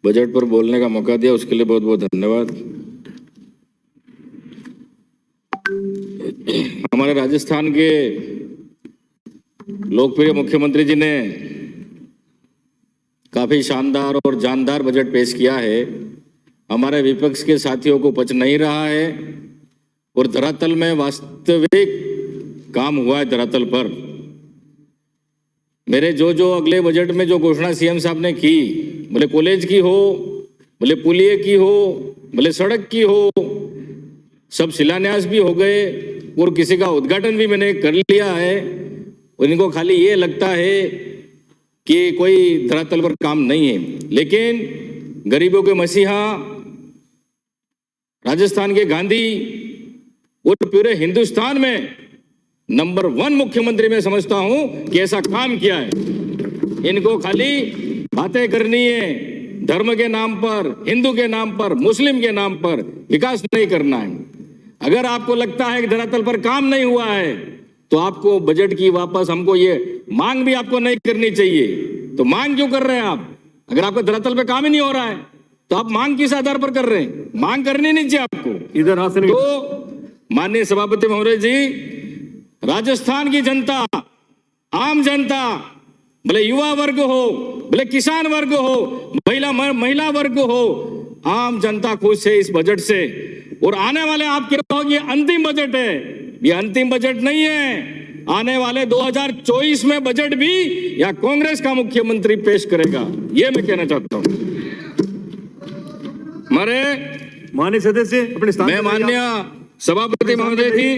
Budget पर बोलने का मौका दिया, उसके लिए बहुत बहुत धन्यवाद। हमारे राजस्थान के लोकप्रिय मुख्यमंत्री जी ने काफी शानदार और जानदार बजट पेश किया है। हमारे विपक्ष के साथियों को पच नहीं रहा है और धरातल में वास्तविक काम हुआ है। धरातल पर मेरे जो अगले बजट में जो घोषणा सीएम साहब ने की, भले कॉलेज की हो, भले पुलिये की हो, भले सड़क की हो, सब शिलान्यास भी हो गए और किसी का उद्घाटन भी मैंने कर लिया है। और इनको खाली ये लगता है कि कोई धरातल पर काम नहीं है, लेकिन गरीबों के मसीहा, राजस्थान के गांधी और पूरे हिंदुस्तान में नंबर 1 मुख्यमंत्री मैं समझता हूं कि ऐसा काम किया है। इनको खाली बातें करनी है, धर्म के नाम पर, हिंदू के नाम पर, मुस्लिम के नाम पर विकास नहीं करना है। अगर आपको लगता है कि धरातल पर काम नहीं हुआ है तो आपको बजट की वापस, हमको ये मांग भी आपको नहीं करनी चाहिए। तो मांग क्यों कर रहे हैं आप? अगर आपको धरातल पे काम ही नहीं हो रहा है तो आप मांग किस आधार पर कर रहे हैं? मांग करनी नहीं चाहिए आपको। इधर आसन। तो माननीय सभापति महोदय जी, राजस्थान की जनता, आम जनता, भले युवा वर्ग हो, भले किसान वर्ग हो, महिला वर्ग हो, आम जनता खुश है इस बजट से। और आने वाले आप कह रहे हो ये अंतिम बजट है, ये अंतिम बजट नहीं है। आने वाले 2024 में बजट भी या कांग्रेस का मुख्यमंत्री पेश करेगा, ये मैं कहना चाहता हूं। हमारे माननीय सदस्य अपने स्थान मैं माननीय सभापति महोदय जी,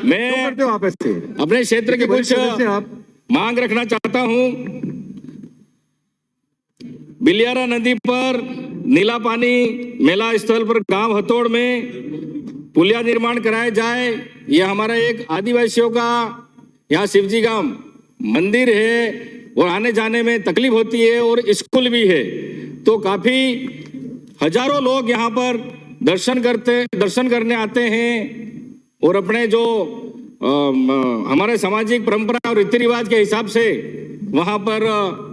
मैं आप ऐसे अपने क्षेत्र के कुछ आप मांग रखना चाहता हूं। बिलियारा नदी पर नीला पानी मेला स्थल पर गांव हथौड़ में पुलिया निर्माण कराया जाए। यह हमारा एक आदिवासियों का यहाँ शिवजी का मंदिर है और आने जाने में तकलीफ होती है और स्कूल भी है, तो काफी हजारों लोग यहाँ पर दर्शन करने आते हैं और अपने जो हमारे सामाजिक परंपरा और रीति रिवाज के हिसाब से वहां पर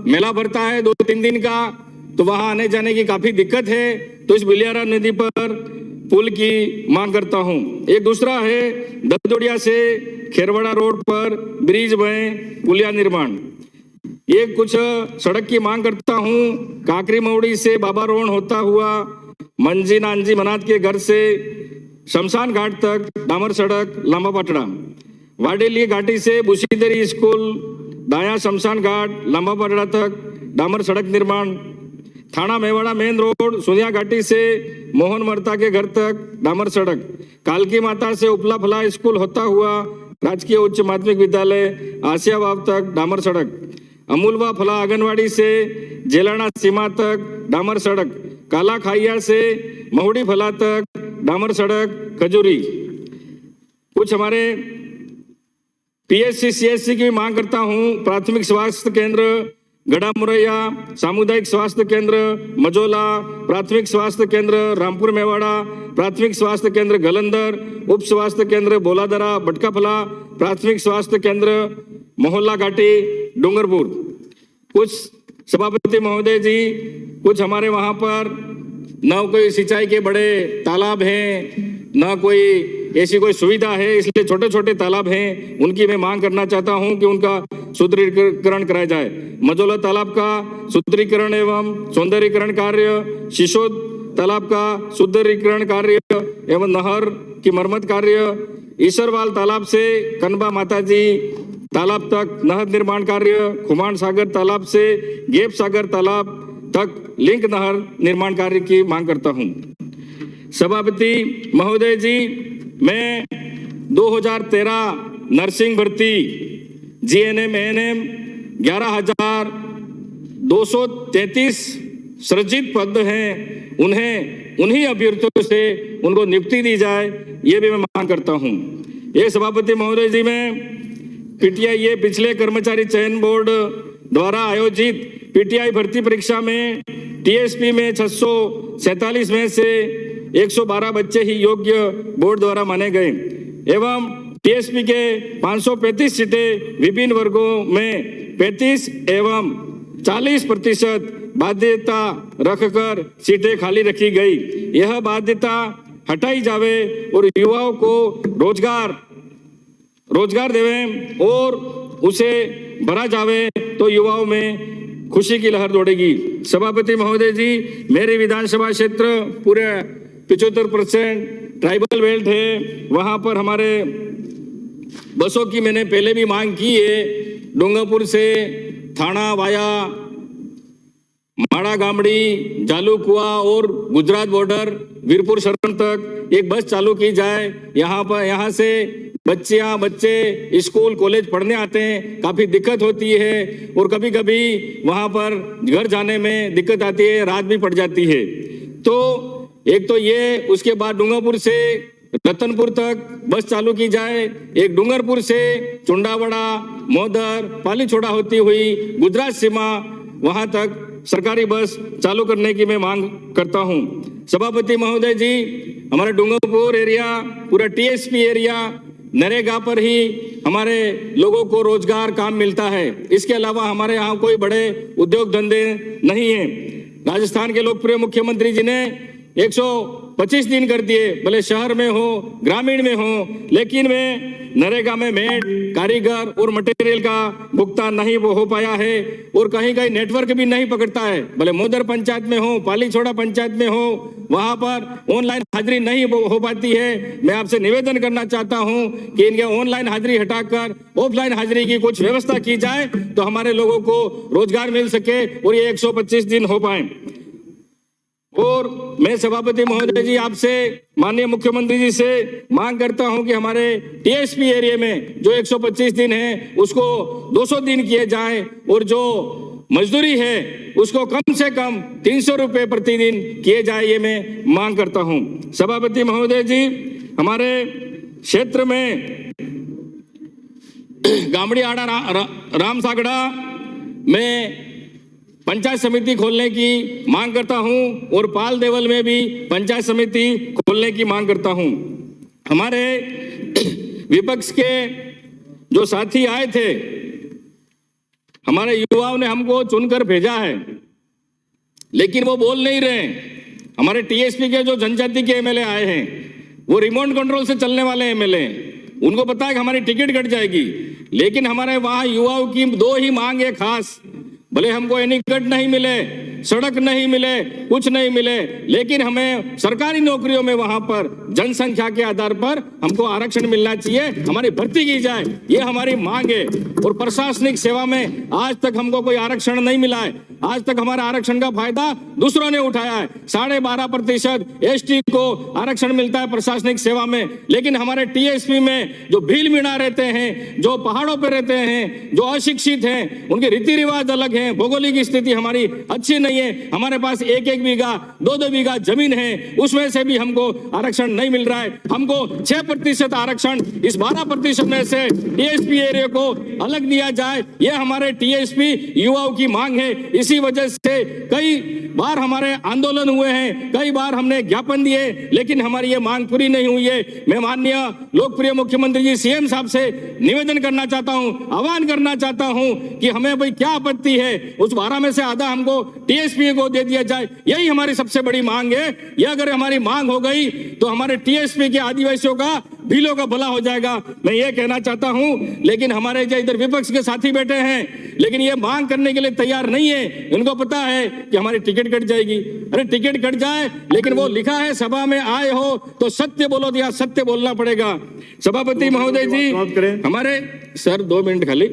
मेला भरता है 2-3 दिन का, तो वहां आने जाने की काफी दिक्कत है। तो इस बिलियारा नदी पर पुल की मांग करता हूं। एक दूसरा है ददोड़िया से खेरवाड़ा रोड पर ब्रिज में पुलिया निर्माण। ये कुछ सड़क की मांग करता हूं। काकरी मौड़ी से बाबा रोड होता हुआ मंजी नांजी मनात के घर से शमशान घाट तक डामर सड़क लांबा पाटड़ा। वाडेली घाटी से बुशीदरी स्कूल दाया शमशान घाट लांबा पाटड़ा तक डामर सड़क निर्माण। थाना मेवाड़ा मेन रोड सुनिया घाटी से मोहन मरता के घर तक डामर सड़क। कालकी माता से उपला फला स्कूल होता हुआ राजकीय उच्च माध्यमिक विद्यालय आसिया बाव तक डामर सड़क। अमूलवा फला आंगनवाड़ी से जेलाना सीमा तक डामर सड़क। काला खाइया से महुड़ी फला तक डामर सड़क खजूरी। कुछ हमारे पीएचसी सीएचसी की मांग करता हूं। प्राथमिक स्वास्थ्य केंद्र गड़ा मुरैया, सामुदायिक स्वास्थ्य केंद्र मजोला, प्राथमिक स्वास्थ्य केंद्र रामपुर मेवाड़ा, प्राथमिक स्वास्थ्य केंद्र गलंदर, उप स्वास्थ्य केंद्र बोलादरा बटकाफला, प्राथमिक स्वास्थ्य केंद्र मोहल्ला घाटी डूंगरपुर। कुछ सभापति महोदय जी, कुछ हमारे वहां पर न कोई सिंचाई के बड़े तालाब हैं, न कोई ऐसी कोई सुविधा है, इसलिए छोटे छोटे तालाब हैं, उनकी मैं मांग करना चाहता हूं कि उनका सुदृढ़ीकरण कराया जाए। मजोला तालाब का सुदृढ़ीकरण एवं सौंदर्यीकरण कार्य, शिशोद तालाब का सुदृढ़ीकरण कार्य एवं नहर की मरम्मत कार्य, ईसरवाल तालाब से कनबा माताजी तालाब तक नहर निर्माण कार्य, खुमान सागर तालाब से गेप सागर तालाब तक लिंक नहर निर्माण कार्य की मांग करता हूं। सभापति महोदय जी, मैं 2013 नर्सिंग भर्ती जीएनएम एएनएम 11,233 सृजित पद हैं, उन्हीं अभ्यर्थियों से उनको नियुक्ति दी जाए, ये भी मैं मांग करता हूं। ये सभापति महोदय जी, मैं पीटीआई ये पिछले कर्मचारी चयन बोर्ड द्वारा आयोजित पीटीआई भर्ती परीक्षा में टीएसपी में 647 में से 112 बच्चे ही योग्य बोर्ड द्वारा माने गए एवं टीएसपी के 535 सीटें विभिन्न वर्गों में 35 एवं 40% बाध्यता रखकर सीटें खाली रखी गई। यह बाध्यता हटाई जावे और युवाओं को रोजगार देवे और उसे भरा जावे तो युवाओं में खुशी की लहर दौड़ेगी। सभापति महोदय जी, मेरे विधानसभा क्षेत्र पूरे 75% ट्राइबल बेल्ट है। वहां पर हमारे बसों की मैंने पहले भी मांग की है। डूंगरपुर से थाना वाया माड़ा गामड़ी, जालूकुआ और गुजरात बॉर्डर वीरपुर शरण तक एक बस चालू की जाए। यहाँ से बच्चे स्कूल कॉलेज पढ़ने आते हैं, काफी दिक्कत होती है और कभी कभी वहां पर घर जाने में दिक्कत आती है, रात भी पड़ जाती है। तो एक तो ये, उसके बाद डूंगरपुर से रतनपुर तक बस चालू की जाए। एक डूंगरपुर से चुंडावड़ा, मोदर, पालीछोड़ा होती हुई गुजरात सीमा वहां तक सरकारी बस चालू करने की मैं मांग करता हूं। सभापति महोदय जी, हमारे डूंगरपुर एरिया, पूरा टीएसपी एरिया, नरेगा पर ही हमारे लोगों को रोजगार काम मिलता है। इसके अलावा हमारे यहाँ कोई बड़े उद्योग धंधे नहीं है। राजस्थान के लोकप्रिय मुख्यमंत्री जी ने 125 दिन कर दिए, भले शहर में हो ग्रामीण में हो, लेकिन वे नरेगा में मेड, कारीगर और मटेरियल का भुगतान नहीं हो पाया है और कहीं कहीं नेटवर्क भी नहीं पकड़ता है। भले मोदर पंचायत में हो, पालीछोड़ा पंचायत में हो, वहां पर ऑनलाइन हाजिरी नहीं हो पाती है। मैं आपसे निवेदन करना चाहता हूं कि इनके ऑनलाइन हाजिरी हटाकर ऑफलाइन हाजिरी की कुछ व्यवस्था की जाए तो हमारे लोगों को रोजगार मिल सके और ये 125 दिन हो पाए। और मैं सभापति महोदय जी, आपसे माननीय मुख्यमंत्री जी से मांग करता हूं कि हमारे टीएसपी एरिया में जो 125 दिन है उसको 200 दिन किए जाएं और जो मजदूरी है उसको कम से कम 300 रुपए प्रतिदिन किए जाए, ये मैं मांग करता हूं। सभापति महोदय जी, हमारे क्षेत्र में गामड़ी आड़ा रामसागड़ा में पंचायत समिति खोलने की मांग करता हूं और पाल देवल में भी पंचायत समिति खोलने की मांग करता हूं। हमारे विपक्ष के जो साथी आए थे, हमारे युवाओं ने हमको चुनकर भेजा है, लेकिन वो बोल नहीं रहे। हमारे टीएसपी के जो जनजाति के एमएलए आए हैं, वो रिमोट कंट्रोल से चलने वाले एमएलए, उनको पता है कि हमारी टिकट कट जाएगी, लेकिन हमारे वहां युवाओं की 2 ही मांग है खास। भले हमको एनी कट नहीं मिले, सड़क नहीं मिले, कुछ नहीं मिले, लेकिन हमें सरकारी नौकरियों में वहां पर जनसंख्या के आधार पर हमको आरक्षण मिलना चाहिए, हमारी भर्ती की जाए, ये हमारी मांग है। और प्रशासनिक सेवा में आज तक हमको कोई आरक्षण नहीं मिला है। आज तक हमारे आरक्षण का फायदा दूसरों ने उठाया है। 12.5% एसटी को आरक्षण मिलता है प्रशासनिक सेवा में, लेकिन हमारे टीएसपी में जो भील मीणा रहते हैं, जो पहाड़ों पर रहते हैं, जो अशिक्षित हैं, उनके रीति रिवाज अलग हैं, भौगोलिक स्थिति हमारी अच्छी नहीं है। हमारे पास 1-1 बीघा 2-2 बीघा जमीन है, उसमें से भी हमको आरक्षण नहीं मिल रहा है। हमको 6% आरक्षण इस 12% में से टीएसपी एरिया को अलग दिया जाए, यह हमारे टीएसपी युवाओं की मांग है। इसी वजह से कई बार हमारे आंदोलन हुए हैं, कई बार हमने ज्ञापन दिए, लेकिन हमारी ये मांग पूरी नहीं हुई है। मैं माननीय लोकप्रिय मुख्यमंत्री जी सीएम साहब से निवेदन करना चाहता हूं, आह्वान करना चाहता हूं कि हमें भाई क्या आपत्ति है, उस 12 में से आधा हमको टीएसपी को दे दिया जाए, यही हमारी सबसे बड़ी मांग है। यह अगर हमारी मांग हो गई तो हमारे टीएसपी के आदिवासियों का, भीलों का भला हो जाएगा, मैं ये कहना चाहता हूं। लेकिन हमारे जो इधर विपक्ष के साथी बैठे हैं, लेकिन ये मांग करने के लिए तैयार नहीं है। उनको पता है कि हमारी टिकट कट जाएगी। अरे टिकट कट जाए, लेकिन वो लिखा है सभा में आए हो तो सत्य बोलो, तो यहाँ सत्य बोलना पड़ेगा। सभापति महोदय जी, हमारे सर 2 मिनट खाली,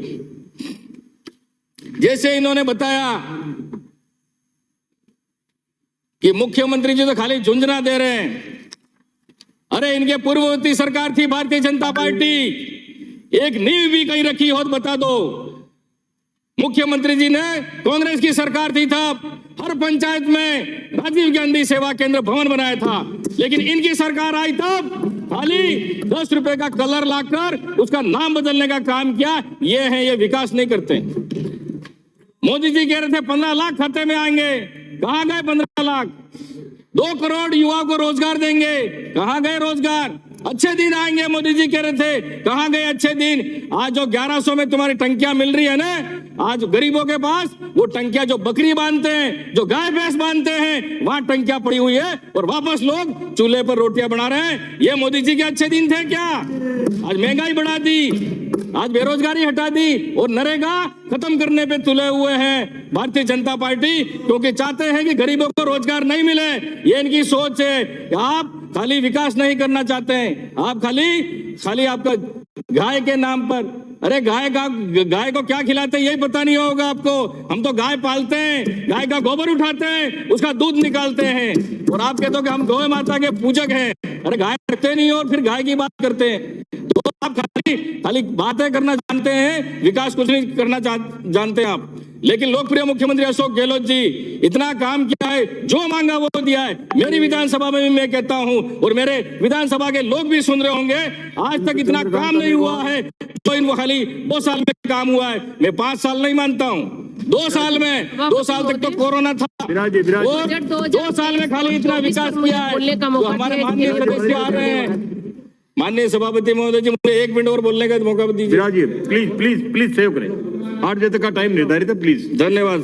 जैसे इन्होंने बताया कि मुख्यमंत्री जी तो खाली झुंझुना दे रहे हैं। अरे इनके पूर्ववर्ती सरकार थी भारतीय जनता पार्टी, एक नींव भी कहीं रखी हो तो बता दो। मुख्यमंत्री जी ने, कांग्रेस की सरकार थी तब हर पंचायत में राजीव गांधी सेवा केंद्र भवन बनाया था, लेकिन इनकी सरकार आई तब खाली 10 रुपए का कलर लाकर उसका नाम बदलने का काम किया। ये है, ये विकास नहीं करते। मोदी जी कह रहे थे 15 लाख खाते में आएंगे, कहां गए 15 लाख? 2 करोड़ युवाओं को रोजगार देंगे, कहां गए रोजगार? अच्छे दिन आएंगे, मोदी जी कह रहे थे, कहां गए अच्छे दिन? आज जो 1100 में तुम्हारी टंकियां मिल रही है ना, आज गरीबों के पास वो टंकियां जो बकरी बांधते हैं, जो गाय भैंस बांधते हैं, वहां टंकियां पड़ी हुई है और वापस लोग चूल्हे पर रोटियां बना रहे हैं। ये मोदी जी के अच्छे दिन थे क्या? आज महंगाई बढ़ा दी, आज बेरोजगारी हटा दी और नरेगा खत्म करने पे तुले हुए हैं भारतीय जनता पार्टी, क्योंकि चाहते हैं कि गरीबों को रोजगार नहीं मिले। ये इनकी सोच है कि आप खाली विकास नहीं करना चाहते हैं, आप खाली आपका गाय के नाम पर, अरे गाय को क्या खिलाते हैं यही पता नहीं होगा आपको। हम तो गाय पालते हैं, गाय का गोबर उठाते हैं, उसका दूध निकालते हैं, और आप कहते हो कि हम गौ माता के पूजक हैं। अरे गाय रखते नहीं और फिर गाय की बात करते हैं। तो आप खाली बातें करना जानते हैं, विकास कुछ नहीं करना जानते आप। लेकिन लोकप्रिय मुख्यमंत्री अशोक गहलोत जी इतना काम किया है, जो मांगा वो दिया है। मेरी विधानसभा में भी मैं कहता हूं और मेरे विधानसभा के लोग भी सुन रहे होंगे, आज तक इतना काम नहीं हुआ है तो इनको खाली 2 साल में काम हुआ है। मैं 5 साल नहीं मानता हूं, 2 साल में, 2 साल तक तो कोरोना था और 2 साल में खाली इतना विकास किया है। तो हमारे माननीय सदस्य आ रहे हैं, माननीय सभापति महोदय जी, मुझे 1 मिनट और बोलने का मौका दीजिए। विराज जी प्लीज प्लीज प्लीज सेव करें, 8 बजे तक का टाइम निर्धारित है, प्लीज। धन्यवाद।